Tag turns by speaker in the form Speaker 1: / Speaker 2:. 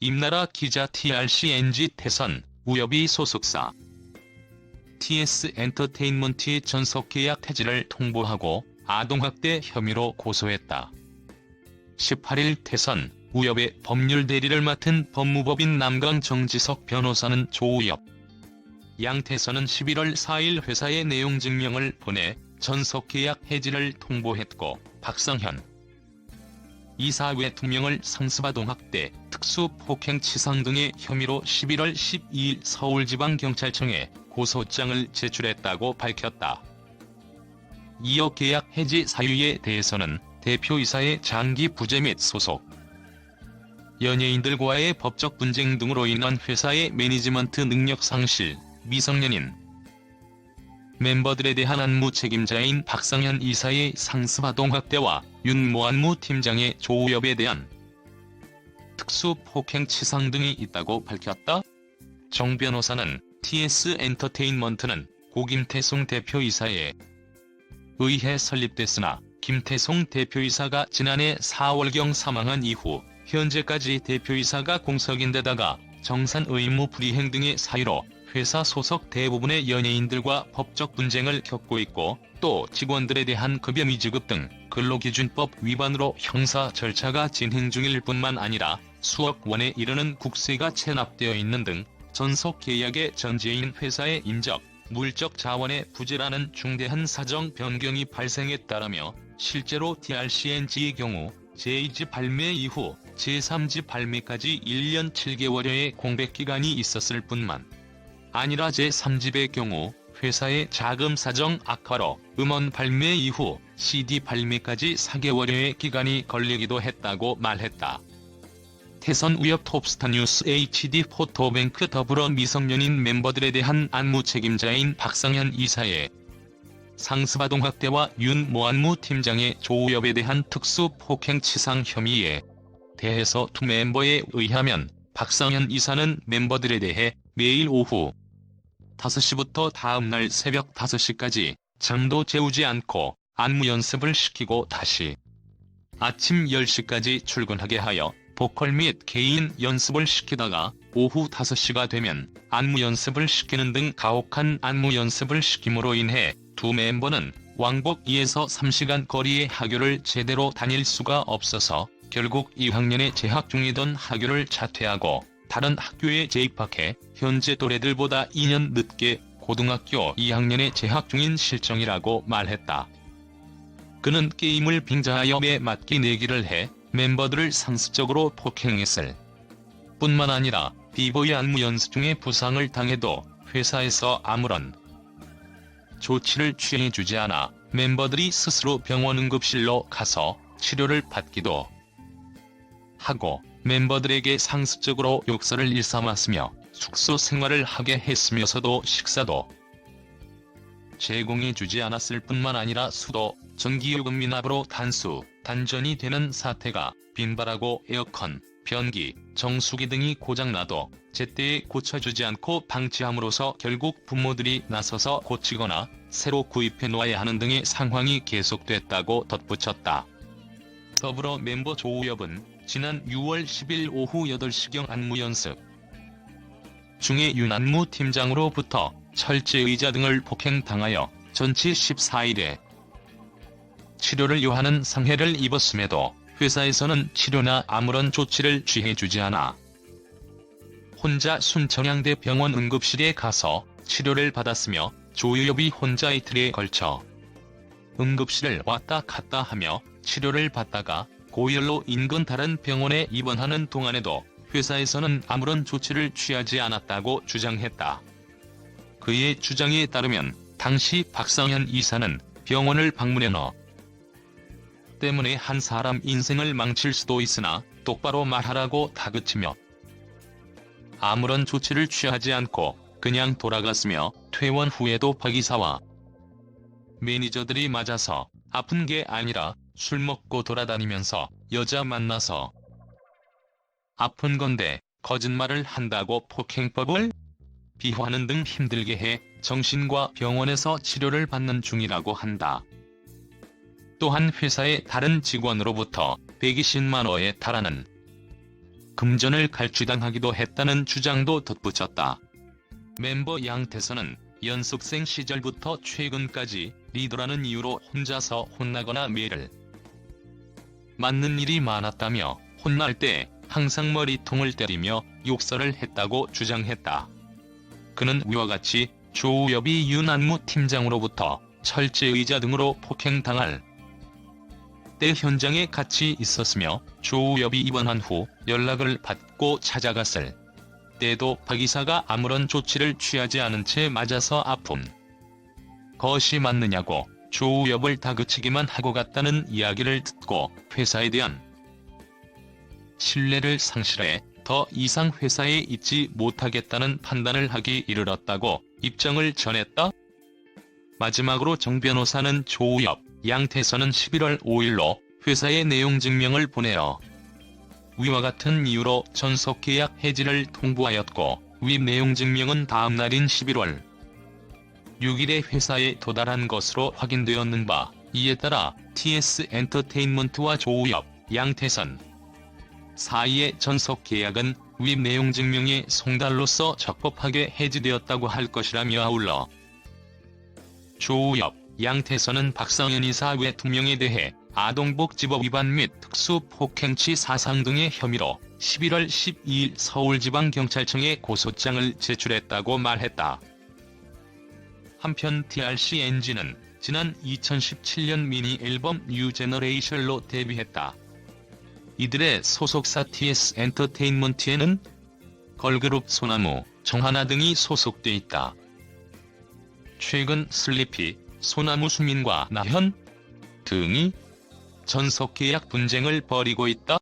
Speaker 1: 임나라 기자 TRCNG 태선, 우엽이 소속사 TS 엔터테인먼트의 전속계약 해지를 통보하고 아동학대 혐의로 고소했다. 18일 태선, 우엽의 법률 대리를 맡은 법무법인 남강 정지석 변호사는 조우엽, 양태선은 11월 4일 회사에 내용 증명을 보내 전속계약 해지를 통보했고, 박성현 이사 외 2명을 상습아동학대, 특수폭행치상 등의 혐의로 11월 12일 서울지방경찰청에 고소장을 제출했다고 밝혔다. 이어 계약 해지 사유에 대해서는 대표이사의 장기 부재 및 소속 연예인들과의 법적 분쟁 등으로 인한 회사의 매니지먼트 능력 상실, 미성년인 멤버들에 대한 안무 책임자인 박상현 이사의 상습아동학대와 윤모 안무 팀장의 조우엽에 대한 특수폭행치상 등이 있다고 밝혔다. 정 변호사는 TS 엔터테인먼트는 고 김태송 대표이사에 의해 설립됐으나 김태송 대표이사가 지난해 4월경 사망한 이후 현재까지 대표이사가 공석인데다가 정산 의무 불이행 등의 사유로 회사 소속 대부분의 연예인들과 법적 분쟁을 겪고 있고, 또 직원들에 대한 급여 미지급 등 근로기준법 위반으로 형사 절차가 진행 중일 뿐만 아니라 수억 원에 이르는 국세가 체납되어 있는 등 전속 계약의 전제인 회사의 인적, 물적 자원의 부재라는 중대한 사정 변경이 발생했다라며, 실제로 TRCNG의 경우 제2집 발매 이후 제3집 발매까지 1년 7개월여의 공백기간이 있었을 뿐만 아니라 제3집의 경우 회사의 자금 사정 악화로 음원 발매 이후 CD 발매까지 4개월여의 기간이 걸리기도 했다고 말했다. 태선 우엽 톱스타 뉴스 HD 포토뱅크 더불어 미성년인 멤버들에 대한 안무 책임자인 박상현 이사의 상습아동학대와 윤모 안무 팀장의 조우엽에 대한 특수폭행치상 혐의에 대해서 두 멤버에 의하면 박상현 이사는 멤버들에 대해 매일 오후 5시부터 다음날 새벽 5시까지 잠도 재우지 않고 안무 연습을 시키고 다시 아침 10시까지 출근하게 하여 보컬 및 개인 연습을 시키다가 오후 5시가 되면 안무 연습을 시키는 등 가혹한 안무 연습을 시킴으로 인해 두 멤버는 왕복 2에서 3시간 거리의 학교를 제대로 다닐 수가 없어서 결국 2학년에 재학 중이던 학교를 자퇴하고 다른 학교에 재입학해 현재 또래들보다 2년 늦게 고등학교 2학년에 재학 중인 실정이라고 말했다. 그는 게임을 빙자하여 매 맞기 내기를 해 멤버들을 상습적으로 폭행했을 뿐만 아니라 비보이 안무 연습 중에 부상을 당해도 회사에서 아무런 조치를 취해주지 않아 멤버들이 스스로 병원 응급실로 가서 치료를 받기도 하고, 멤버들에게 상습적으로 욕설을 일삼았으며 숙소 생활을 하게 했으면서도 식사도 제공해주지 않았을 뿐만 아니라 수도, 전기요금 미납으로 단전이 되는 사태가 빈발하고 에어컨, 변기, 정수기 등이 고장나도 제때에 고쳐주지 않고 방치함으로써 결국 부모들이 나서서 고치거나 새로 구입해 놓아야 하는 등의 상황이 계속됐다고 덧붙였다. 더불어 멤버 조우엽은 지난 6월 10일 오후 8시경 안무 연습 중에 윤 안무 팀장으로부터 철제의자 등을 폭행당하여 전치 14일에 치료를 요하는 상해를 입었음에도 회사에서는 치료나 아무런 조치를 취해주지 않아 혼자 순천향대 병원 응급실에 가서 치료를 받았으며, 조우엽이 혼자 이틀에 걸쳐 응급실을 왔다 갔다 하며 치료를 받다가 고열로 인근 다른 병원에 입원하는 동안에도 회사에서는 아무런 조치를 취하지 않았다고 주장했다. 그의 주장에 따르면 당시 박상현 이사는 병원을 방문해 너 때문에 한 사람 인생을 망칠 수도 있으나 똑바로 말하라고 다그치며 아무런 조치를 취하지 않고 그냥 돌아갔으며, 퇴원 후에도 박 이사와 매니저들이 맞아서 아픈 게 아니라 술 먹고 돌아다니면서 여자 만나서 아픈 건데 거짓말을 한다고 폭행법을 비호하는 등 힘들게 해 정신과 병원에서 치료를 받는 중이라고 한다. 또한 회사의 다른 직원으로부터 120만 원에 달하는 금전을 갈취당하기도 했다는 주장도 덧붙였다. 멤버 양태선은 연습생 시절부터 최근까지 리더라는 이유로 혼자서 혼나거나 매를 맞는 일이 많았다며 혼날 때 항상 머리통을 때리며 욕설을 했다고 주장했다. 그는 위와 같이 조우엽이 윤안무 팀장으로부터 철제의자 등으로 폭행당할 때 현장에 같이 있었으며 조우엽이 입원한 후 연락을 받고 찾아갔을 때도 박 이사가 아무런 조치를 취하지 않은 채 맞아서 아픈 것이 맞느냐고 조우엽을 다그치기만 하고 갔다는 이야기를 듣고 회사에 대한 신뢰를 상실해 더 이상 회사에 있지 못하겠다는 판단을 하기 이르렀다고 입장을 전했다. 마지막으로 정 변호사는 조우엽, 양태선은 11월 5일로 회사에 내용 증명을 보내어 위와 같은 이유로 전속계약 해지를 통보하였고 위 내용 증명은 다음 날인 11월 6일에 회사에 도달한 것으로 확인되었는 바, 이에 따라 TS 엔터테인먼트와 조우엽, 양태선 사이의 전속계약은 위 내용 증명의 송달로서 적법하게 해지되었다고 할 것이라며 아울러 조우엽, 양태선은 박성현 이사 외 2명에 대해 아동복지법 위반 및 특수폭행치 사상 등의 혐의로 11월 12일 서울지방경찰청에 고소장을 제출했다고 말했다. 한편 TRCNG는 지난 2017년 미니 앨범 뉴 제너레이션로 데뷔했다. 이들의 소속사 TS 엔터테인먼트에는 걸그룹 소나무, 정하나 등이 소속돼 있다. 최근 슬리피, 소나무 수민과 나현 등이 전속계약 분쟁을 벌이고 있다.